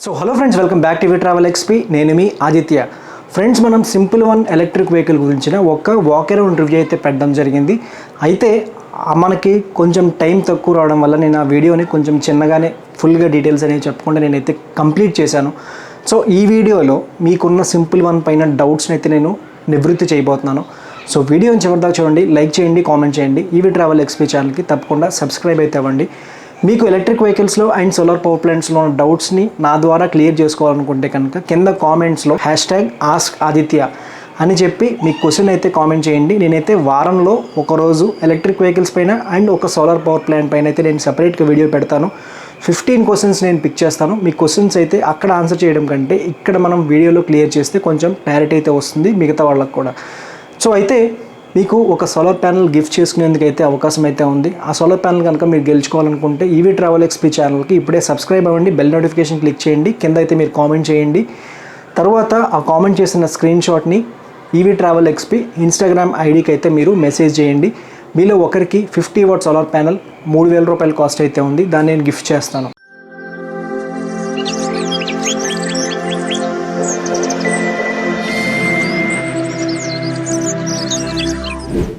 So hello friends, welcome back to travel XP. నేను మీ Aditya. Friends, మనం simple one electric vehicle గురించిన ఒక walk around review అయితే పెట్టడం జరిగింది. అయితే మనకి కొంచెం టైం తక్కువ రావడం వల్ల నేను ఆ వీడియోని కొంచెం చిన్నగానే ఫుల్గా డీటెయిల్స్ అనేవి చెప్పకుండా నేనైతే కంప్లీట్ చేశాను. సో ఈ వీడియోలో మీకున్న సింపుల్ వన్ పైన డౌట్స్ని అయితే నేను నివృత్తి చేయబోతున్నాను. సో వీడియోని చివరిదాకా చూడండి, లైక్ చేయండి, కామెంట్ చేయండి. ఈవీ ట్రావెల్ ఎక్స్పీ ఛానల్కి తప్పకుండా సబ్స్క్రైబ్ అయితే అవ్వండి. మీకు ఎలక్ట్రిక్ వెహికల్స్లో అండ్ సోలార్ పవర్ ప్లాంట్స్లో ఉన్న డౌట్స్ని నా ద్వారా క్లియర్ చేసుకోవాలనుకుంటే కనుక కింద కామెంట్స్లో #AskAditya అని చెప్పి మీ క్వశ్చన్ అయితే కామెంట్ చేయండి. నేనైతే వారంలో ఒకరోజు ఎలక్ట్రిక్ వెహికల్స్ పైన అండ్ ఒక సోలార్ పవర్ ప్లాంట్ పైన అయితే నేను సపరేట్గా వీడియో పెడతాను. 15 క్వశ్చన్స్ నేను పిక్ చేస్తాను. మీ క్వశ్చన్స్ అయితే అక్కడ ఆన్సర్ చేయడం కంటే ఇక్కడ మనం వీడియోలో క్లియర్ చేస్తే కొంచెం క్లారిటీ అయితే వస్తుంది మిగతా వాళ్ళకు కూడా. సో అయితే మీకు ఒక సోలార్ ప్యానల్ గిఫ్ట్ చేసుకునేందుకు అయితే అవకాశం అయితే ఉంది. ఆ సోలార్ ప్యానల్ కనుక మీరు గెలుచుకోవాలనుకుంటే ఈవీ ట్రావెల్ ఎక్స్పీ ఛానల్కి ఇప్పుడే సబ్స్క్రైబ్ అవ్వండి, బెల్ నోటిఫికేషన్ క్లిక్ చేయండి. కింద అయితే మీరు కామెంట్ చేయండి. తర్వాత ఆ కామెంట్ చేసిన స్క్రీన్ షాట్ని ఈవీ ట్రావెల్ ఎక్స్పీ ఇన్స్టాగ్రామ్ ఐడికి అయితే మీరు మెసేజ్ చేయండి. మీలో ఒకరికి 50 వాట్ సోలార్ ప్యానల్ 3000 రూపాయల కాస్ట్ అయితే ఉంది. దాన్ని నేను గిఫ్ట్ చేస్తాను.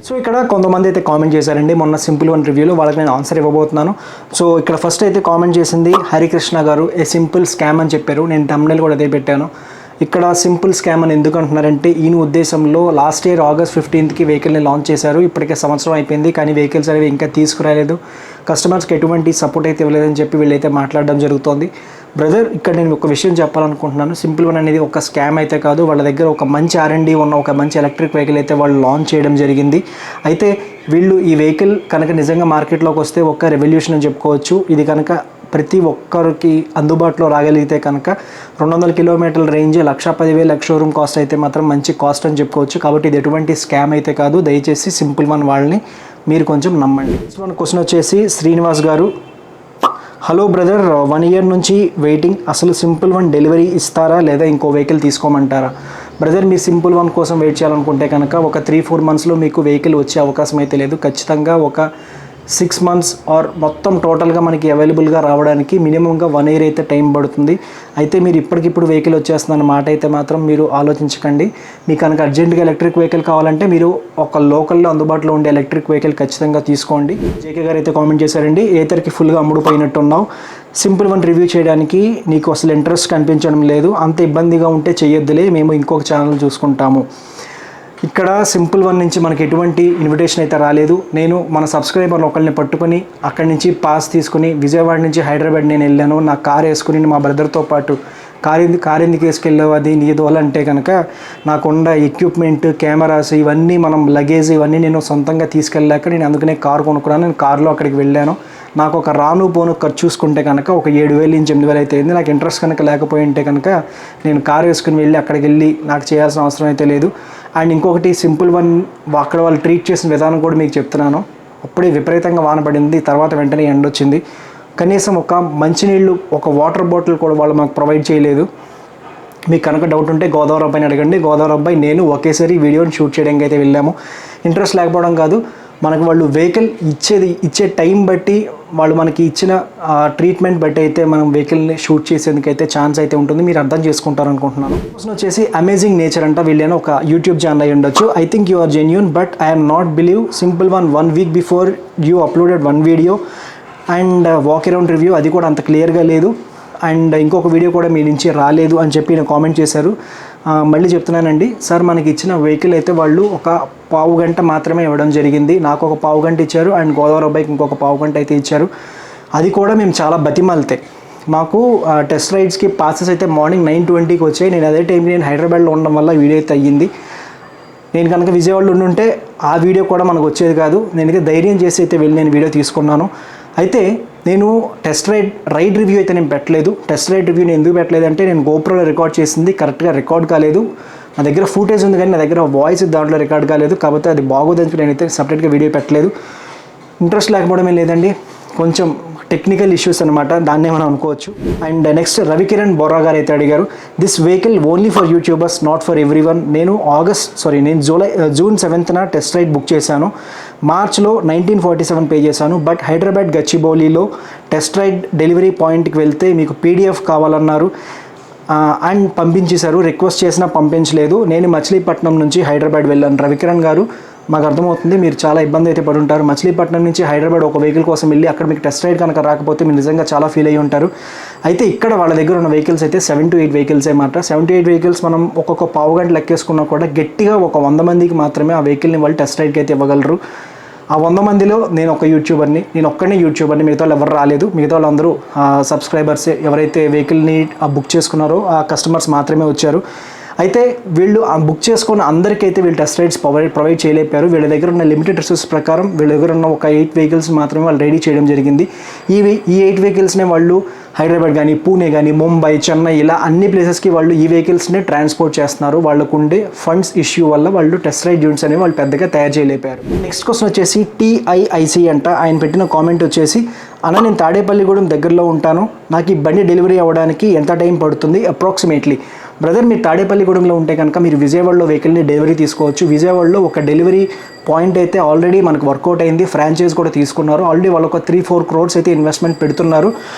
సో ఇక్కడ కొంతమంది అయితే కామెంట్ చేశారండి మొన్న సింపుల్ వన్ రివ్యూలో, వాళ్ళకి నేను ఆన్సర్ ఇవ్వబోతున్నాను. సో ఇక్కడ ఫస్ట్ అయితే కామెంట్ చేసింది హరికృష్ణ గారు. ఏ సింపుల్ స్కామ్ అని చెప్పారు. నేను thumbnail కూడా అదే పెట్టాను. ఇక్కడ సింపుల్ స్కామ్ అని ఎందుకు అంటున్నారంటే ఈయన ఉద్దేశంలో లాస్ట్ ఇయర్ August 15కి వెహికల్ని లాంచ్ చేశారు. ఇప్పటికే సంవత్సరం అయిపోయింది, కానీ వెహికల్స్ అనేవి ఇంకా తీసుకురాలేదు, కస్టమర్స్కి ఎటువంటి సపోర్ట్ అయితే ఇవ్వలేదని చెప్పి వీళ్ళైతే మాట్లాడడం జరుగుతోంది. బ్రదర్, ఇక్కడ నేను ఒక విషయం చెప్పాలనుకుంటున్నాను. సింపుల్ వన్ అనేది ఒక స్కామ్ అయితే కాదు. వాళ్ళ దగ్గర ఒక మంచి R&D ఉన్న ఒక మంచి ఎలక్ట్రిక్ వెహికల్ అయితే వాళ్ళు లాంచ్ చేయడం జరిగింది. అయితే వీళ్ళు ఈ వెహికల్ కనుక నిజంగా మార్కెట్లోకి వస్తే ఒక రెవల్యూషన్ అని చెప్పుకోవచ్చు. ఇది కనుక ప్రతి ఒక్కరికి అందుబాటులో రాగలిగితే కనుక 200 కిలోమీటర్ల రేంజ్ 1,10,000 షోరూమ్ కాస్ట్ అయితే మాత్రం మంచి కాస్ట్ అని చెప్పుకోవచ్చు. కాబట్టి ఇది ఎటువంటి స్కామ్ అయితే కాదు. దయచేసి సింపుల్ వన్ వాళ్ళని మీరు కొంచెం నమ్మండి. మన క్వశ్చన్ వచ్చేసి శ్రీనివాస్ గారు. హలో బ్రదర్, 1 ఇయర్ నుంచి వెయిటింగ్. అసలు సింపుల్ వన్ డెలివరీ ఇస్తారా లేదా ఇంకో వెహికల్ తీసుకోమంటారా? బ్రదర్, మీరు సింపుల్ వన్ కోసం వెయిట్ చేయాలనుకుంటే కనుక ఒక 3-4 మంత్స్లో మీకు వెహికల్ వచ్చే అవకాశం అయితే లేదు. ఖచ్చితంగా ఒక 6 మంత్స్ ఆర్ మొత్తం టోటల్గా మనకి అవైలబుల్గా రావడానికి మినిమంగా 1 ఇయర్ అయితే టైం పడుతుంది. అయితే మీరు ఇప్పటికిప్పుడు వెహికల్ వచ్చేస్తుందన్న మాట అయితే మాత్రం మీరు ఆలోచించకండి. మీకు కనుక అర్జెంటుగా ఎలక్ట్రిక్ వెహికల్ కావాలంటే మీరు ఒక లోకల్లో అందుబాటులో ఉండే ఎలక్ట్రిక్ వెహికల్ ఖచ్చితంగా తీసుకోండి. జేకే గారు అయితే కామెంట్ చేశారండి, ఏతర్కి ఫుల్గా అమ్ముడుపోయినట్టున్నావు, సింపుల్ వన్ రివ్యూ చేయడానికి నీకు అసలు ఇంట్రెస్ట్ కనిపించడం లేదు, అంత ఇబ్బందిగా ఉంటే చేయొద్దులే, మేము ఇంకొక ఛానల్ చూసుకుంటాము. ఇక్కడ సింపుల్ వన్ నుంచి మనకి ఎటువంటి ఇన్విటేషన్ అయితే రాలేదు. నేను మన సబ్స్క్రైబర్లు ఒకరిని పట్టుకొని అక్కడి నుంచి పాస్ తీసుకుని విజయవాడ నుంచి హైదరాబాద్ నేను వెళ్ళాను. నా కార్ వేసుకుని మా బ్రదర్తో పాటు కార్ ఎందుకు వేసుకెళ్ళావు, అది నీదు వల్ల అంటే కనుక నాకున్న ఎక్విప్మెంట్, కెమెరాస్, ఇవన్నీ మనం లగేజ్ ఇవన్నీ నేను సొంతంగా తీసుకెళ్ళాక నేను అందుకనే కారు కొనుక్కున్నాను. నేను కారులో అక్కడికి వెళ్ళాను. నాకు ఒక రాను పోను ఖర్చు చూసుకుంటే కనుక ఒక 7,000 నుంచి 8,000 అయితే అయింది. నాకు ఇంట్రెస్ట్ కనుక లేకపోయి ఉంటే కనుక నేను కారు వేసుకుని వెళ్ళి అక్కడికి వెళ్ళి నాకు చేయాల్సిన అవసరం అయితే లేదు. అండ్ ఇంకొకటి సింపుల్ వన్ అక్కడ వాళ్ళు ట్రీట్ చేసిన విధానం కూడా మీకు చెప్తున్నాను. అప్పుడే విపరీతంగా వాన పడింది, తర్వాత వెంటనే ఎండ వచ్చింది. కనీసం ఒక మంచినీళ్ళు, ఒక వాటర్ బాటిల్ కూడా వాళ్ళు మాకు ప్రొవైడ్ చేయలేదు. మీకు కనుక డౌట్ ఉంటే గోదావరి అబ్బాయిని అడగండి. గోదావరి అబ్బాయి నేను ఒకేసారి వీడియోని షూట్ చేయడానికి అయితే వెళ్ళాము. ఇంట్రెస్ట్ లేకపోవడం కాదు, మనకు వాళ్ళు వెహికల్ ఇచ్చే టైం బట్టి, వాళ్ళు మనకి ఇచ్చిన ట్రీట్మెంట్ బట్టి అయితే మనం వెహికల్ని షూట్ చేసేందుకైతే ఛాన్స్ అయితే ఉంటుంది. మీరు అర్థం చేసుకుంటారు అనుకుంటున్నాను. క్వశ్చన్ వచ్చేసి అమేజింగ్ నేచర్ అంట. వీళ్ళైనా ఒక యూట్యూబ్ ఛానల్ అయి ఉండొచ్చు. I think you are genuine but I'm not believe simple one 1 week before you uploaded 1 video and walk around review, అది కూడా అంత క్లియర్గా లేదు. అండ్ ఇంకొక వీడియో కూడా మీ నుంచి రాలేదు అని చెప్పి నేను కామెంట్ చేశారు. మళ్ళీ చెప్తున్నానండి సార్, మనకి ఇచ్చిన వెహికల్ అయితే వాళ్ళు ఒక పావు గంట మాత్రమే ఇవ్వడం జరిగింది. నాకు ఒక పావు గంట ఇచ్చారు అండ్ గోదావరి అబ్బాయికి ఇంకొక పావు గంట అయితే ఇచ్చారు. అది కూడా మేము చాలా బతిమాలితే మాకు టెస్ట్ రైడ్స్కి పాసెస్ అయితే మార్నింగ్ 9:20కి వచ్చాయి. నేను అదే టైంకి నేను హైదరాబాద్లో ఉండడం వల్ల వీడియో అయితే అయ్యింది. నేను కనుక విజయవాడలో ఉండుంటే ఆ వీడియో కూడా మనకు వచ్చేది కాదు. నేనైతే ధైర్యం చేసి అయితే వెళ్ళి నేను వీడియో తీసుకున్నాను. అయితే నేను రైడ్ రివ్యూ అయితే నేను పెట్టలేదు. టెస్ట్ రైడ్ రివ్యూ నేను ఎందుకు పెట్టలేదు అంటే నేను గోప్రోలో రికార్డ్ చేసింది కరెక్ట్గా రికార్డ్ కాలేదు. నా దగ్గర ఫుటేజ్ ఉంది కానీ నా దగ్గర వాయిస్ దాంట్లో రికార్డ్ కాలేదు. కాబట్టి అది బాగోదని నేనైతే సపరేట్గా వీడియో పెట్టలేదు. ఇంట్రెస్ట్ లేకపోవడమే లేదండి, కొంచెం టెక్నికల్ ఇష్యూస్ అనమాట, దాన్నే మనం అనుకోవచ్చు. అండ్ నెక్స్ట్ రవికిరణ్ బొర్రా గారు అయితే అడిగారు, this vehicle only for youtubers not for everyone. నేను June 7th test ride book చేశాను. మార్చ్లో 1947 పే చేశాను. బట్ హైదరాబాద్ గచ్చిబౌలిలో టెస్ట్ రైడ్ డెలివరీ పాయింట్కి వెళ్తే మీకు PDF కావాలన్నారు అండ్ పంపించేశారు. రిక్వెస్ట్ చేసినా పంపించలేదు. నేను మచిలీపట్నం నుంచి హైదరాబాద్ వెళ్ళాను. రవికిరణ్ గారు, మాకు అర్థమవుతుంది మీరు చాలా ఇబ్బంది అయితే పడి ఉంటారు. మచిలీపట్నం నుంచి హైదరాబాద్ ఒక వెహికల్ కోసం వెళ్ళి అక్కడ మీకు టెస్ట్ రైడ్ కనుక రాకపోతే మీరు నిజంగా చాలా ఫీల్ అయ్యి ఉంటారు. అయితే ఇక్కడ వాళ్ళ దగ్గర ఉన్న వెహికల్స్ అయితే 7 to 8 వెహికల్స్ అన్నమాట. 7 to 8 వెహికల్స్ మనం ఒక్కొక్క పావు గంట లెక్కేసుకున్నా కూడా గట్టిగా ఒక 100 మందికి మాత్రమే ఆ వెహికల్ని వాళ్ళు టెస్ట్ రైడ్కి అయితే ఇవ్వగలరు. ఆ 100 మందిలో నేను ఒక యూట్యూబర్ని, నేను ఒక్కనే యూట్యూబర్ని, మిగతా వాళ్ళు ఎవరు రాలేదు. మిగతా వాళ్ళందరూ సబ్స్క్రైబర్సే, ఎవరైతే వెహికల్ని బుక్ చేసుకున్నారో ఆ కస్టమర్స్ మాత్రమే వచ్చారు. అయితే వీళ్ళు బుక్ చేసుకున్న అందరికైతే వీళ్ళు టెస్ట్ రైడ్స్ ప్రొవైడ్ చేయలేపారు. వీళ్ళ దగ్గర ఉన్న లిమిటెడ్ రిసోర్స్ ప్రకారం వీళ్ళ దగ్గర ఉన్న ఒక 8 వెహికల్స్ మాత్రమే వాళ్ళు రెడీ చేయడం జరిగింది. ఈ 8 వెహికల్స్నే వాళ్ళు హైదరాబాద్ కానీ, పూణే కానీ, ముంబై, చెన్నై ఇలా అన్ని ప్లేసెస్కి వాళ్ళు ఈ వెహికల్స్ని ట్రాన్స్పోర్ట్ చేస్తున్నారు. వాళ్ళకు ఉండే ఫండ్స్ ఇష్యూ వల్ల వాళ్ళు టెస్ట్ రైడ్ యూనిట్స్ అనేవి వాళ్ళు పెద్దగా తయారు చేయలేపారు. నెక్స్ట్ క్వశ్చన్ వచ్చేసి TIIC అంట. ఆయన పెట్టిన కామెంట్ వచ్చేసి, అన్న నేను తాడేపల్లిగూడెం దగ్గరలో ఉంటాను, నాకు ఈ బండి డెలివరీ అవ్వడానికి ఎంత టైం పడుతుంది అప్రాక్సిమేట్లీ? బ్రదర్, మీరు తాడేపల్లిగూడెంలో ఉంటే కనుక మీరు విజయవాడలో వెహికల్ని డెలివరీ తీసుకోవచ్చు. విజయవాడలో ఒక డెలివరీ పాయింట్ అయితే ఆల్రెడీ మనకు వర్కౌట్ అయింది. ఫ్రాంచైజ్ కూడా తీసుకున్నారు. ఆల్రెడీ వాళ్ళు ఒక 3-4 crores అయితే ఇన్వెస్ట్మెంట్ పెడుతున్నారు.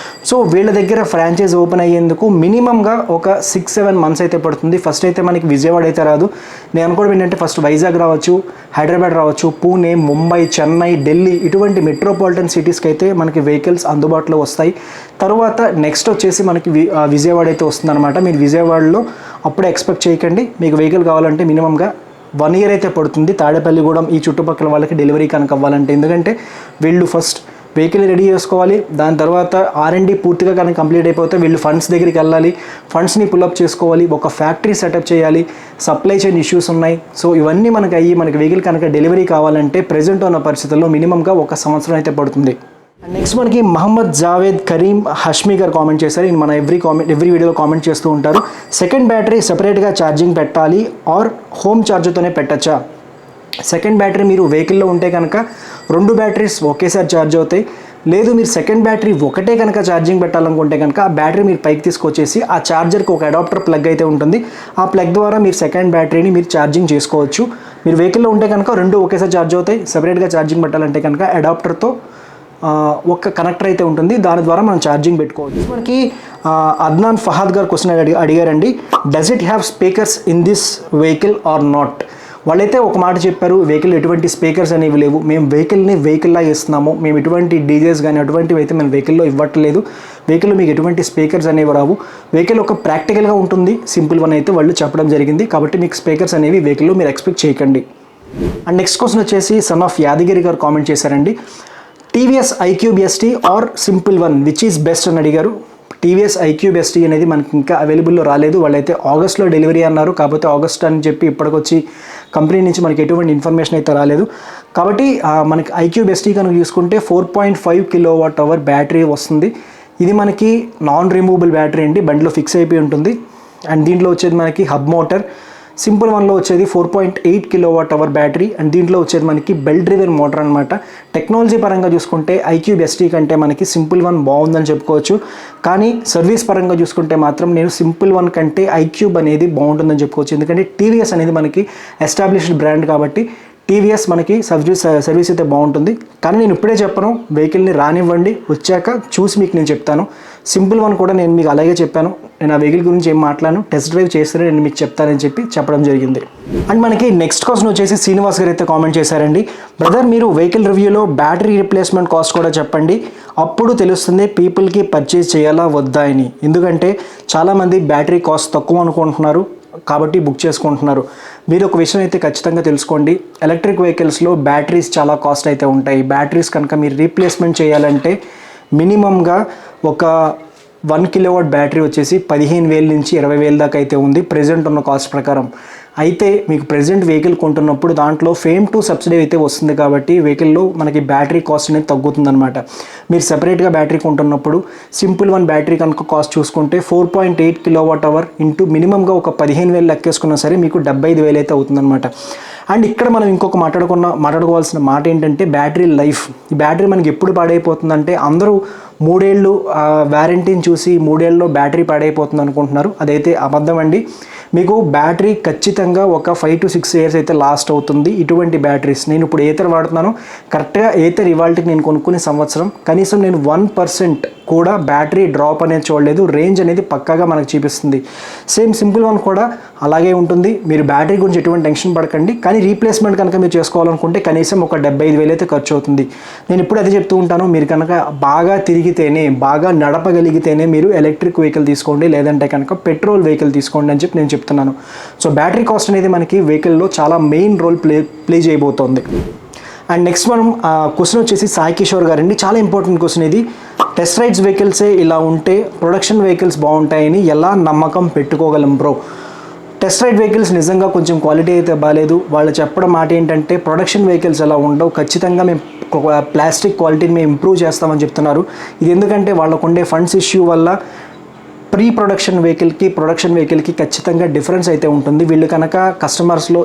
సో వీళ్ళ దగ్గర ఫ్రాంచైజ్ ఓపెన్ అయ్యేందుకు మినిమంగా ఒక 6-7 months అయితే పడుతుంది. ఫస్ట్ అయితే మనకి విజయవాడ అయితే రాదు. నేను అనుకోవడం ఏంటంటే ఫస్ట్ వైజాగ్ రావచ్చు, హైదరాబాద్ రావచ్చు, పూణే, ముంబై, చెన్నై, ఢిల్లీ ఇటువంటి మెట్రోపాలిటన్ సిటీస్కి అయితే మనకి వెహికల్స్ అందుబాటులో వస్తాయి. తర్వాత నెక్స్ట్ వచ్చేసి మనకి విజయవాడ అయితే వస్తుందన్నమాట. మీరు విజయవాడలో అప్పుడే ఎక్స్పెక్ట్ చేయకండి. మీకు వెహికల్ కావాలంటే మినిమంగా 1 year అయితే పడుతుంది. తాడేపల్లిగూడెం ఈ చుట్టుపక్కల వాళ్ళకి డెలివరీ కనుక అవ్వాలంటే, ఎందుకంటే వీళ్ళు ఫస్ట్ వెహికల్ రెడీ చేసుకోవాలి. దాని తర్వాత R&D పూర్తిగా కనుక కంప్లీట్ అయిపోతే వీళ్ళు ఫండ్స్ దగ్గరికి వెళ్ళాలి, ఫండ్స్ని పుల్అప్ చేసుకోవాలి, ఒక ఫ్యాక్టరీ సెటప్ చేయాలి, సప్లై చైన్ ఇష్యూస్ ఉన్నాయి. సో ఇవన్నీ మనకి అయ్యి మనకి వెహికల్ కనుక డెలివరీ కావాలంటే ప్రెజెంట్ ఉన్న పరిస్థితుల్లో మినిమంగా 1 సంవత్సరం అయితే పడుతుంది. నెక్స్ట్ మనకి మహమ్మద్ జావేద్ కరీం హష్మీ గారు కామెంట్ చేశారు. ఈయన మన ఎవ్రీ వీడియోలో కామెంట్ చేస్తూ ఉంటారు. సెకండ్ బ్యాటరీ సెపరేట్గా ఛార్జింగ్ పెట్టాలి ఆర్ హోమ్ ఛార్జర్తోనే పెట్టచ్చా? సెకండ్ బ్యాటరీ మీరు వెహికల్లో ఉంటే కనుక 2 బ్యాటరీస్ ఒకేసారి ఛార్జ్ అవుతాయి. లేదు మీరు సెకండ్ బ్యాటరీ ఒకటే కనుక ఛార్జింగ్ పెట్టాలనుకుంటే కనుక ఆ బ్యాటరీ మీరు పైకి తీసుకొచ్చేసి ఆ ఛార్జర్కి ఒక అడాప్టర్ ప్లగ్ అయితే ఉంటుంది. ఆ ప్లగ్ ద్వారా మీరు సెకండ్ బ్యాటరీని మీరు ఛార్జింగ్ చేసుకోవచ్చు. మీరు వెహికల్లో ఉంటే కనుక 2 ఒకేసారి ఛార్జ్ అవుతాయి. సెపరేట్గా ఛార్జింగ్ పెట్టాలంటే కనుక అడాప్టర్తో ఒక కనెక్టర్ అయితే ఉంటుంది, దాని ద్వారా మనం ఛార్జింగ్ పెట్టుకోవచ్చు. మనకి అద్నాన్ ఫహాద్ గారు క్వశ్చన్ అడిగారండి, does it have speakers in this vehicle or not? వాళ్ళైతే ఒక మాట చెప్పారు, వెహికల్ ఎటువంటి స్పీకర్స్ అనేవి లేవు, మేము వెహికల్ని వెహికల్లా ఇస్తున్నాము, మేము ఎటువంటి డీజేస్ కానీ అటువంటివి అయితే మేము వెహికల్లో ఇవ్వట్లేదు, వెహికల్లో మీకు ఎటువంటి స్పీకర్స్ అనేవి రావు, వెహికల్ ఒక ప్రాక్టికల్గా ఉంటుంది, సింపుల్ వన్ అయితే వాళ్ళు చెప్పడం జరిగింది. కాబట్టి మీకు స్పీకర్స్ అనేవి వెహికల్లో మీరు ఎక్స్పెక్ట్ చేయకండి. అండ్ నెక్స్ట్ క్వశ్చన్ వచ్చేసి son of Yadagiri garu comment చేశారండి, TVS iQube ST are simple one which is best అని అడిగారు. TVS iQube ST అనేది మనకి ఇంకా అవైలబుల్లో రాలేదు. వాళ్ళైతే ఆగస్ట్లో డెలివరీ అన్నారు. కాకపోతే ఆగస్ట్ అని చెప్పి ఇప్పటికొచ్చి కంపెనీ నుంచి మనకి ఎటువంటి ఇన్ఫర్మేషన్ అయితే రాలేదు. కాబట్టి మనకి iQube ST కనుక చూసుకుంటే 4.5 kWh బ్యాటరీ వస్తుంది. ఇది మనకి నాన్ రిమూవబుల్ బ్యాటరీ అండి, బండిలో ఫిక్స్ అయిపోయి ఉంటుంది. అండ్ దీంట్లో వచ్చేది మనకి హబ్ మోటార్. సింపుల్ వన్లో వచ్చేది 4.8 kWh బ్యాటరీ అండ్ దీంట్లో వచ్చేది మనకి బెల్ట్ డ్రివెన్ మోటార్ అనమాట. టెక్నాలజీ పరంగా చూసుకుంటే iQube ST కంటే మనకి సింపుల్ వన్ బాగుందని చెప్పుకోవచ్చు. కానీ సర్వీస్ పరంగా చూసుకుంటే మాత్రం నేను సింపుల్ వన్ కంటే iQube అనేది బాగుంటుందని చెప్పుకోవచ్చు. ఎందుకంటే TVS అనేది మనకి ఎస్టాబ్లిష్డ్ బ్రాండ్ కాబట్టి TVS మనకి సర్వీస్ అయితే బాగుంటుంది. కానీ నేను ఇప్పుడే చెప్పను, వెహికల్ని రానివ్వండి, వచ్చాక చూసి మీకు నేను చెప్తాను. సింపుల్ వన్ కూడా నేను మీకు అలాగే చెప్పాను, నేను ఆ వెహికల్ గురించి ఏం మాట్లాడను, టెస్ట్ డ్రైవ్ చేస్తేనే నేను మీకు చెప్తానని చెప్పడం జరిగింది. అండ్ మనకి నెక్స్ట్ క్వశ్చన్ వచ్చేసి శ్రీనివాస్ గారు అయితే కామెంట్ చేశారండి, బ్రదర్ మీరు వెహికల్ రివ్యూలో బ్యాటరీ రీప్లేస్మెంట్ కాస్ట్ కూడా చెప్పండి, అప్పుడు తెలుస్తుంది పీపుల్కి పర్చేజ్ చేయాలా వద్దా అని. ఎందుకంటే చాలామంది బ్యాటరీ కాస్ట్ తక్కువ అనుకుంటున్నారు కాబట్టి బుక్ చేసుకుంటున్నారు. మీరు ఒక విషయం అయితే ఖచ్చితంగా తెలుసుకోండి, ఎలక్ట్రిక్ వెహికల్స్లో బ్యాటరీస్ చాలా కాస్ట్ అయితే ఉంటాయి. బ్యాటరీస్ కనుక మీరు రీప్లేస్మెంట్ చేయాలంటే మినిమంగా ఒక 1 kW బ్యాటరీ వచ్చేసి 15,000 నుంచి 20,000 దాకా అయితే ఉంది ప్రెజెంట్ ఉన్న కాస్ట్ ప్రకారం. అయితే మీకు ప్రెజెంట్ వెహికల్ కొంటున్నప్పుడు దాంట్లో ఫేమ్ టు సబ్సిడీ అయితే వస్తుంది కాబట్టి వెహికల్లో మనకి బ్యాటరీ కాస్ట్ అనేది తగ్గుతుందన్నమాట. మీరు సెపరేట్గా బ్యాటరీ కొంటున్నప్పుడు సింపుల్ వన్ బ్యాటరీ కనుక కాస్ట్ చూసుకుంటే 4.8 kWh ఇంటూ మినిమంగా ఒక 15,000 లెక్కేసుకున్నా సరే మీకు 75,000 అయితే అవుతుందన్నమాట. అండ్ ఇక్కడ మనం ఇంకొక మాట్లాడుకోవాల్సిన మాట ఏంటంటే బ్యాటరీ లైఫ్. ఈ బ్యాటరీ మనకి ఎప్పుడు పాడైపోతుందంటే అందరూ 3 ఏళ్ళు వారంటీని చూసి 3 ఏళ్ళలో బ్యాటరీ పాడైపోతుంది అనుకుంటున్నారు. అదైతే అబద్ధం అండి. మీకు బ్యాటరీ ఖచ్చితంగా ఒక 5 to 6 years అయితే లాస్ట్ అవుతుంది. ఇటువంటి బ్యాటరీస్ నేను ఇప్పుడు ఏథర్ వాడుతున్నాను. కరెక్ట్గా ఏథర్ ఇవాళకి నేను కొనుక్కునే సంవత్సరం కనీసం నేను 1% కూడా బ్యాటరీ డ్రాప్ అనేది చూడలేదు. రేంజ్ అనేది పక్కాగా మనకు చూపిస్తుంది. సేమ్ సింపుల్ వన్ కూడా అలాగే ఉంటుంది. మీరు బ్యాటరీ గురించి ఎటువంటి టెన్షన్ పడకండి. కానీ రీప్లేస్మెంట్ కనుక మీరు చేసుకోవాలనుకుంటే కనీసం ఒక 75,000 అయితే ఖర్చు అవుతుంది. నేను ఇప్పుడు అదే చెప్తూ ఉంటాను, మీరు కనుక బాగా తిరిగితేనే బాగా నడపగలిగితేనే మీరు ఎలక్ట్రిక్ వెహికల్ తీసుకోండి, లేదంటే కనుక పెట్రోల్ వెహికల్ తీసుకోండి అని చెప్పి నేను చెప్తున్నాను. సో బ్యాటరీ కాస్ట్ అనేది మనకి వెహికల్లో చాలా మెయిన్ రోల్ ప్లే చేయబోతోంది. అండ్ నెక్స్ట్ మనం క్వశ్చన్ వచ్చేసి సాయి కిషోర్ గారండి. చాలా ఇంపార్టెంట్ క్వశ్చన్ ఇది. టెస్ట్ రైడ్స్ వెహికల్సే ఇలా ఉంటే ప్రొడక్షన్ వెహికల్స్ బాగుంటాయని ఎలా నమ్మకం పెట్టుకోగలం బ్రో? టెస్ట్ రైడ్ వెహికల్స్ నిజంగా కొంచెం క్వాలిటీ అయితే బాగాలేదు. వాళ్ళు చెప్పడం మాట ఏంటంటే ప్రొడక్షన్ వెహికల్స్ ఎలా ఉండవు, ఖచ్చితంగా మేము ప్లాస్టిక్ క్వాలిటీని మేము ఇంప్రూవ్ చేస్తామని చెప్తున్నారు. ఇది ఎందుకంటే వాళ్ళకు ఉండే ఫండ్స్ ఇష్యూ వల్ల ప్రీ ప్రొడక్షన్ వెహికల్కి ఖచ్చితంగా డిఫరెన్స్ అయితే ఉంటుంది. వీళ్ళు కనుక కస్టమర్స్లో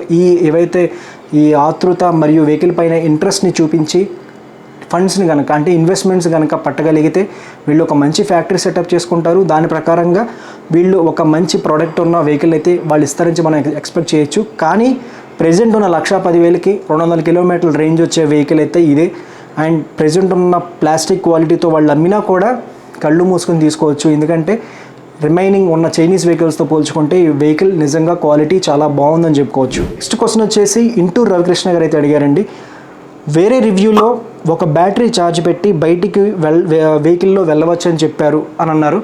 ఏవైతే ఈ ఆతృత మరియు వెహికల్ పైన ఇంట్రెస్ట్ని చూపించి ఫండ్స్ని కనుక అంటే ఇన్వెస్ట్మెంట్స్ కనుక పట్టగలిగితే వీళ్ళు ఒక మంచి ఫ్యాక్టరీ సెటప్ చేసుకుంటారు. దాని ప్రకారంగా వీళ్ళు ఒక మంచి ప్రోడక్ట్ ఉన్న వెహికల్ అయితే వాళ్ళు ఇస్తారని మనం ఎక్స్పెక్ట్ చేయొచ్చు. కానీ ప్రెజెంట్ ఉన్న 1,10,000కి 200 కిలోమీటర్ల రేంజ్ వచ్చే వెహికల్ అయితే ఇదే. అండ్ ప్రెజెంట్ ఉన్న ప్లాస్టిక్ క్వాలిటీతో వాళ్ళు అమ్మినా కూడా కళ్ళు మూసుకొని తీసుకోవచ్చు. ఎందుకంటే రిమైనింగ్ ఉన్న చైనీస్ వెహికల్స్తో పోల్చుకుంటే ఈ వెహికల్ నిజంగా క్వాలిటీ చాలా బాగుందని చెప్పుకోవచ్చు. నెక్స్ట్ క్వశ్చన్ వచ్చేసి ఇంటూర్ రవికృష్ణ గారు అయితే అడిగారండి. వేరే రివ్యూలో ఒక బ్యాటరీ ఛార్జ్ పెట్టి బయటికి వెహికల్లో వెళ్ళవచ్చు అని చెప్పారు అని అన్నారు.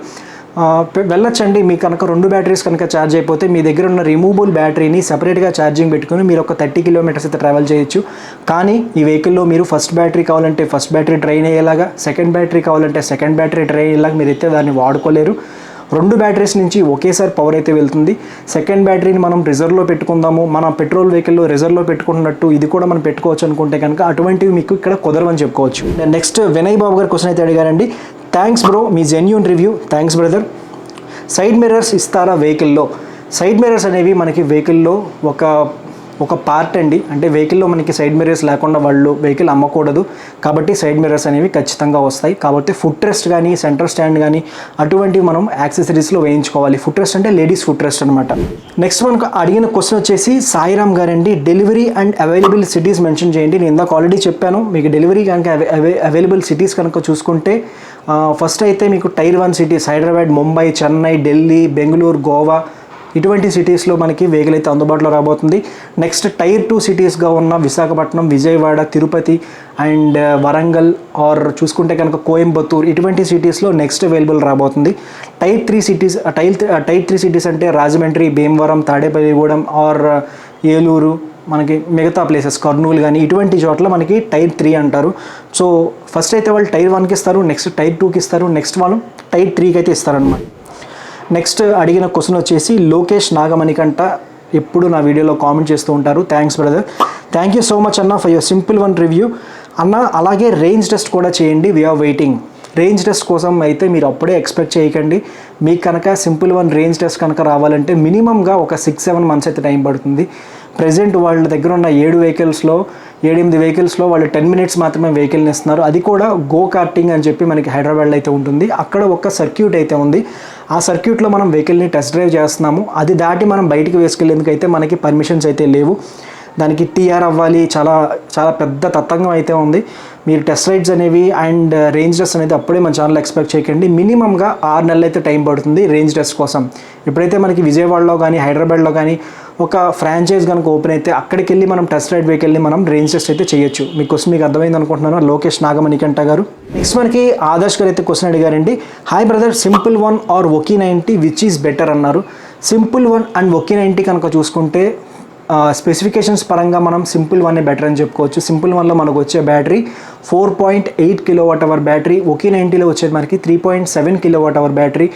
వెళ్ళొచ్చండి. మీకు కనుక 2 బ్యాటరీస్ కనుక ఛార్జ్ అయిపోతే మీ దగ్గర ఉన్న రిమూవబుల్ బ్యాటరీని సపరేట్గా ఛార్జింగ్ పెట్టుకుని మీరు ఒక 30 kilometers అయితే ట్రావెల్ చేయొచ్చు. కానీ ఈ వెహికల్లో మీరు ఫస్ట్ బ్యాటరీ కావాలంటే ఫస్ట్ బ్యాటరీ డ్రైన్ అయ్యేలాగా, సెకండ్ బ్యాటరీ కావాలంటే సెకండ్ బ్యాటరీ డ్రైన్ అయ్యేలాగా మీరైతే దాన్ని వాడుకోలేరు. 2 బ్యాటరీస్ నుంచి ఒకేసారి పవర్ అయితే వెళ్తుంది. సెకండ్ బ్యాటరీని మనం రిజర్వ్లో పెట్టుకుందాము, మన పెట్రోల్ వెహికల్లో రిజర్వ్లో పెట్టుకున్నట్టు ఇది కూడా మనం పెట్టుకోవచ్చు అనుకుంటే కనుక అటువంటివి మీకు ఇక్కడ కుదరవని చెప్పుకోవచ్చు. నెక్స్ట్ వినయ్ బాబు గారు క్వశ్చన్ అయితే అడిగారండి. థ్యాంక్స్ బ్రో, మీ genuine review. Thanks brother. Side mirrors ఇస్తారా వెహికల్లో? సైడ్ మిర్రర్స్ అనేవి మనకి వెహికల్లో ఒక పార్ట్ అండి. అంటే వెహికల్లో మనకి సైడ్ మిర్రర్స్ లేకుండా వాళ్ళు వెహికల్ అమ్మకూడదు. కాబట్టి సైడ్ మిర్రర్స్ అనేవి ఖచ్చితంగా వస్తాయి. కాబట్టి ఫుట్ రెస్ట్ కానీ సెంటర్ స్టాండ్ కానీ అటువంటివి మనం యాక్సెసరీస్లో వేయించుకోవాలి. ఫుట్ రెస్ట్ అంటే లేడీస్ ఫుట్ రెస్ట్ అనమాట. నెక్స్ట్ మనకు అడిగిన క్వశ్చన్ వచ్చేసి సాయిరామ్ గారండి. Delivery and available cities mention చేయండి. నేను ఇందాక ఆల్రెడీ చెప్పాను, మీకు డెలివరీ కనుక అవైలబుల్ సిటీస్ కనుక చూసుకుంటే ఫస్ట్ అయితే మీకు Tier 1 సిటీస్ హైదరాబాద్, ముంబై, చెన్నై, ఢిల్లీ, బెంగళూరు, గోవా ఇటువంటి సిటీస్లో మనకి వెహికల్ అయితే అందుబాటులో రాబోతుంది. నెక్స్ట్ Tier 2 సిటీస్గా ఉన్న విశాఖపట్నం, విజయవాడ, తిరుపతి అండ్ వరంగల్ ఆర్ చూసుకుంటే కనుక కోయంబత్తూర్ ఇటువంటి సిటీస్లో నెక్స్ట్ అవైలబుల్ రాబోతుంది. Tier 3 సిటీస్ అంటే రాజమండ్రి, భీమవరం, తాడేపల్లిగూడెం ఆర్ ఏలూరు, మనకి మిగతా ప్లేసెస్ కర్నూలు కానీ ఇటువంటి చోట్ల మనకి Tier 3 అంటారు. సో ఫస్ట్ అయితే వాళ్ళు Tier 1కి ఇస్తారు, నెక్స్ట్ Tier 2కి ఇస్తారు, నెక్స్ట్ వాళ్ళు Tier 3కి అయితే ఇస్తారనమాట. నెక్స్ట్ అడిగిన క్వశ్చన్ వచ్చేసి లోకేష్ నాగమణికంట. ఎప్పుడు నా వీడియోలో కామెంట్ చేస్తూ ఉంటారు. Thanks brother. Thank you so much అన్న for your simple one review అన్న. అలాగే రేంజ్ టెస్ట్ కూడా చేయండి. We are waiting. రేంజ్ టెస్ట్ కోసం అయితే మీరు అప్పుడే ఎక్స్పెక్ట్ చేయకండి. మీకు కనుక సింపుల్ వన్ రేంజ్ టెస్ట్ కనుక రావాలంటే మినిమంగా ఒక 6-7 months అయితే టైం పడుతుంది. ప్రెజెంట్ వాళ్ళ దగ్గర ఉన్న 7-8 వెహికల్స్లో వాళ్ళు 10 minutes మాత్రమే వెహికల్ని ఇస్తున్నారు. అది కూడా గో కార్టింగ్ అని చెప్పి మనకి హైదరాబాద్లో అయితే ఉంటుంది. అక్కడ ఒక సర్క్యూట్ అయితే ఉంది. ఆ సర్క్యూట్లో మనం వెహికల్ని టెస్ట్ డ్రైవ్ చేస్తున్నాము. అది దాటి మనం బయటికి వేసుకెళ్ళేందుకు అయితే మనకి పర్మిషన్స్ అయితే లేవు. దానికి TR అవ్వాలి. చాలా చాలా పెద్ద తతంగం అయితే ఉంది. మీరు టెస్ట్ రైడ్స్ అనేవి అండ్ రేంజ్ టెస్ట్ అనేది అప్పుడే మన ఛానల్ ఎక్స్పెక్ట్ చేయకండి. మినిమంగా 6 నెలలు అయితే టైం పడుతుంది రేంజ్ టెస్ట్ కోసం. ఇప్పుడైతే మనకి విజయవాడలో కానీ హైదరాబాద్లో కానీ ఒక ఫ్రాంచైజ్ కనుక ఓపెన్ అయితే అక్కడికి వెళ్ళి మనం టెస్ట్ రైడ్ వెహికల్ని మనం రేంజ్ టెస్ట్ అయితే చేయొచ్చు. మీ క్వశ్చన్ మీకు అర్థమైంది అనుకుంటున్నాను. లోకేష్ నాగమణికంట గారు. నెక్స్ట్ మనకి ఆదర్శ్ గారు అయితే క్వశ్చన్ అడిగారండి. Hi brother, simple one or OKI 90 which is better అన్నారు. సింపుల్ వన్ అండ్ OKI 90 కనుక చూసుకుంటే స్పెసిఫికేషన్స్ పరంగా మనం సింపుల్ వన్ బెటర్ అని చెప్పుకోవచ్చు. సింపుల్ వన్లో మనకు వచ్చే బ్యాటరీ 4.8 kWh బ్యాటరీ, ఒకే 90లో వచ్చేది మనకి 3.7 kWh బ్యాటరీ.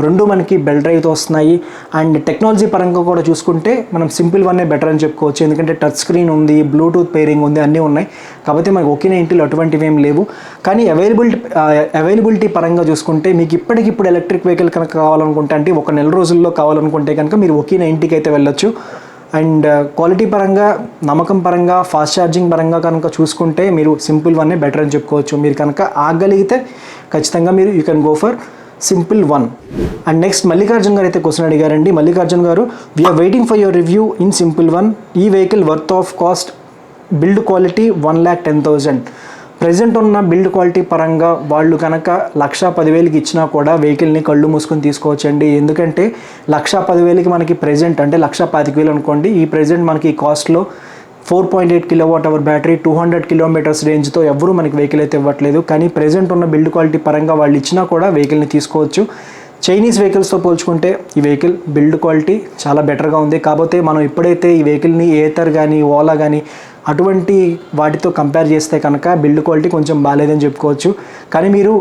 రెండు మనకి బెల్ డ్రైవ్తో వస్తున్నాయి. అండ్ టెక్నాలజీ పరంగా కూడా చూసుకుంటే మనం సింపుల్ వన్ బెటర్ అని చెప్పుకోవచ్చు. ఎందుకంటే టచ్ స్క్రీన్ ఉంది, బ్లూటూత్ పేరింగ్ ఉంది, అన్నీ ఉన్నాయి. కాకపోతే మనకి ఒకే 90లో అటువంటివి ఏం లేవు. కానీ అవైలబిలిటీ పరంగా చూసుకుంటే మీకు ఇప్పటికిప్పుడు ఎలక్ట్రిక్ వెహికల్ కనుక కావాలనుకుంటే, అంటే ఒక నెల రోజుల్లో కావాలనుకుంటే కనుక మీరు ఒకే 90కి అయితే వెళ్ళొచ్చు. అండ్ క్వాలిటీ పరంగా, నమ్మకం పరంగా, ఫాస్ట్ ఛార్జింగ్ పరంగా కనుక చూసుకుంటే మీరు సింపుల్ వన్ బెటర్ అని చెప్పుకోవచ్చు. మీరు కనుక ఆగలిగితే ఖచ్చితంగా మీరు you can go for simple one. And next Mallikarjun garu అయితే క్వశ్చన్ అడిగారండి. Mallikarjun garu, we are waiting for your review in simple one. ఈ vehicle worth of cost, build quality 1,10,000. Present ఉన్న బిల్డ్ క్వాలిటీ పరంగా వాళ్ళు కనుక 1,10,000కి ఇచ్చినా కూడా వెహికల్ని కళ్ళు మూసుకొని తీసుకోవచ్చండి. ఎందుకంటే 1,10,000కి మనకి ప్రెజెంట్ అంటే 1,25,000 అనుకోండి. ఈ ప్రెజెంట్ మనకి కాస్ట్లో 4.8 kWh బ్యాటరీ, 200 km రేంజ్తో ఎవరు మనకి వెహికల్ అయితే ఇవ్వట్లేదు. కానీ ప్రెజెంట్ ఉన్న బిల్డ్ క్వాలిటీ పరంగా వాళ్ళు ఇచ్చినా కూడా వెహికల్ని తీసుకోవచ్చు. చైనీస్ వెహికల్స్తో పోల్చుకుంటే ఈ వెహికల్ బిల్డ్ క్వాలిటీ చాలా బెటర్గా ఉంది. కాకపోతే మనం ఎప్పుడైతే ఈ వెహికల్ని ఏథర్ కానీ, ఓలా కానీ అటువంటి వాటితో కంపేర్ చేస్తే కనుక బిల్డ్ క్వాలిటీ కొంచెం బాగాలేదని చెప్పుకోవచ్చు. కానీ మీరు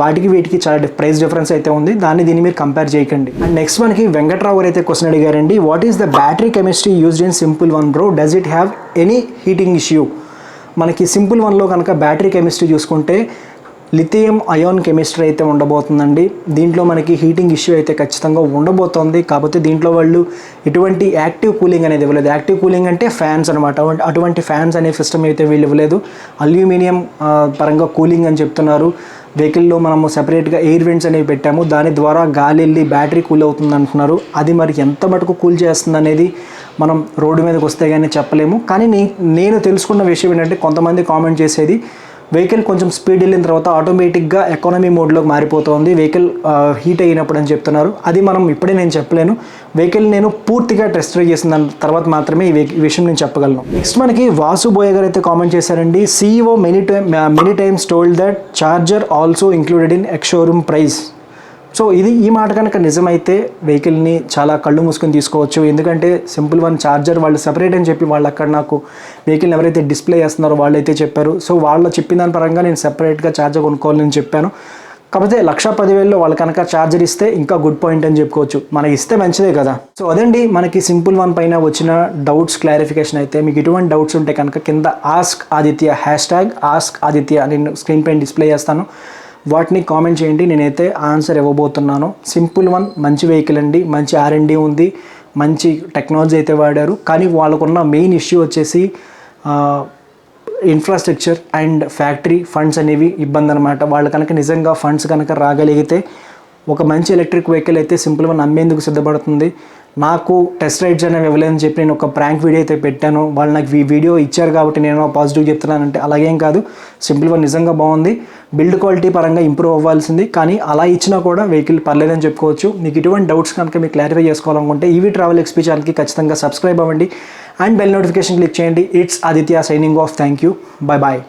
వాటికి వీటికి చాలా ప్రైస్ డిఫరెన్స్ అయితే ఉంది. దీన్ని మీరు కంపేర్ చేయకండి. అండ్ నెక్స్ట్ మనకి వెంకట్రావు గారు అయితే క్వశ్చన్ అడిగారండి. What is the battery chemistry used in simple one bro, does it have any heating issue? మనకి సింపుల్ వన్లో కనుక బ్యాటరీ కెమిస్ట్రీ చూసుకుంటే లిథియం అయాన్ కెమిస్ట్రీ అయితే ఉండబోతుందండి. దీంట్లో మనకి హీటింగ్ ఇష్యూ అయితే ఖచ్చితంగా ఉండబోతోంది. కాకపోతే దీంట్లో వాళ్ళు ఎటువంటి యాక్టివ్ కూలింగ్ అనేది ఇవ్వలేదు. యాక్టివ్ కూలింగ్ అంటే ఫ్యాన్స్ అనమాట. అటువంటి ఫ్యాన్స్ అనే సిస్టమ్ అయితే వీళ్ళు ఇవ్వలేదు. అల్యూమినియం పరంగా కూలింగ్ అని చెప్తున్నారు. వెహికల్లో మనము సెపరేట్గా ఎయిర్ వెంట్స్ అనేవి పెట్టాము, దాని ద్వారా గాలి వెళ్ళి బ్యాటరీ కూల్ అవుతుంది అంటున్నారు. అది మరి ఎంత మటుకు కూల్ చేస్తుంది అనేది మనం రోడ్డు మీదకి వస్తే కానీ చెప్పలేము. కానీ నేను తెలుసుకున్న విషయం ఏంటంటే, కొంతమంది కామెంట్ చేసేది వెహికల్ కొంచెం స్పీడ్ వెళ్ళిన తర్వాత ఆటోమేటిక్గా ఎకానమీ మోడ్లోకి మారిపోతుంది వెహికల్ హీట్ అయినప్పుడు అని చెప్తున్నారు. అది మనం ఇప్పుడే నేను చెప్పలేను. వెహికల్ నేను పూర్తిగా టెస్ట్ డ్రైవ్ చేసిన తర్వాత మాత్రమే ఈ విషయం నేను చెప్పగలను. నెక్స్ట్ మనకి వాసు బోయ గారు అయితే కామెంట్ చేశారండి. CEO many times told that charger also included in ex showroom price. So ఈ మాట కనుక నిజమైతే వెహికల్ని చాలా కళ్ళు మూసుకొని తీసుకోవచ్చు. ఎందుకంటే సింపుల్ వన్ ఛార్జర్ వాళ్ళు సెపరేట్ అని చెప్పి వాళ్ళు అక్కడ నాకు వెహికల్ని ఎవరైతే డిస్ప్లే చేస్తున్నారో వాళ్ళైతే చెప్పారు. సో వాళ్ళు చెప్పిన దాని పరంగా నేను సెపరేట్గా ఛార్జర్ కొనుక్కోవాలని చెప్పాను. కాకపోతే 1,10,000లో వాళ్ళు కనుక ఛార్జర్ ఇస్తే ఇంకా గుడ్ పాయింట్ అని చెప్పుకోవచ్చు. మనకి ఇస్తే మంచిదే కదా. సో అదండి మనకి సింపుల్ వన్ పైన వచ్చిన డౌట్స్ క్లారిఫికేషన్ అయితే. మీకు ఎటువంటి డౌట్స్ ఉంటే కనుక కింద ఆస్క్ ఆదిత్య #ఆస్క్ ఆదిత్య నేను స్క్రీన్ పైన డిస్ప్లే చేస్తాను, వాటిని కామెంట్ చేయండి. నేనైతే ఆన్సర్ ఇవ్వబోతున్నాను. సింపుల్ వన్ మంచి వెహికల్ అండి, మంచి R&D ఉంది, మంచి టెక్నాలజీ అయితే వాడారు. కానీ వాళ్ళకున్న మెయిన్ ఇష్యూ వచ్చేసి ఇన్ఫ్రాస్ట్రక్చర్ అండ్ ఫ్యాక్టరీ ఫండ్స్ అనేవి ఇబ్బంది అనమాట. వాళ్ళు కనుక నిజంగా ఫండ్స్ కనుక రాగలిగితే ఒక మంచి ఎలక్ట్రిక్ వెహికల్ అయితే సింపుల్ వన్ అమ్మేందుకు సిద్ధపడుతుంది. నాకు టెస్ట్ రైడ్స్ అనేవి ఇవ్వలేదని చెప్పి నేను ఒక ప్రాంక్ వీడియో అయితే పెట్టాను. వాళ్ళు నాకు ఈ వీడియో ఇచ్చారు కాబట్టి నేను పాజిటివ్ చెప్తున్నానంటే అలాగేం కాదు. సింపుల్ వన్ నిజంగా బాగుంది. బిల్డ్ క్వాలిటీ పరంగా ఇంప్రూవ్ అవ్వాల్సింది, కానీ అలా ఇచ్చినా కూడా వెహికల్ పర్లేదని చెప్పుకోవచ్చు. మీకు ఇటువంటి డౌట్స్ కనుక మీకు క్లారిఫై చేసుకోవాలనుకుంటే ఈవీ ట్రావెల్ ఎక్స్పీ ఛానల్కి ఖచ్చితంగా సబ్స్క్రైబ్ అవ్వండి అండ్ బెల్ నోటిఫికేషన్ క్లిక్ చేయండి. It's Aditya signing off. Thank you. Bye bye.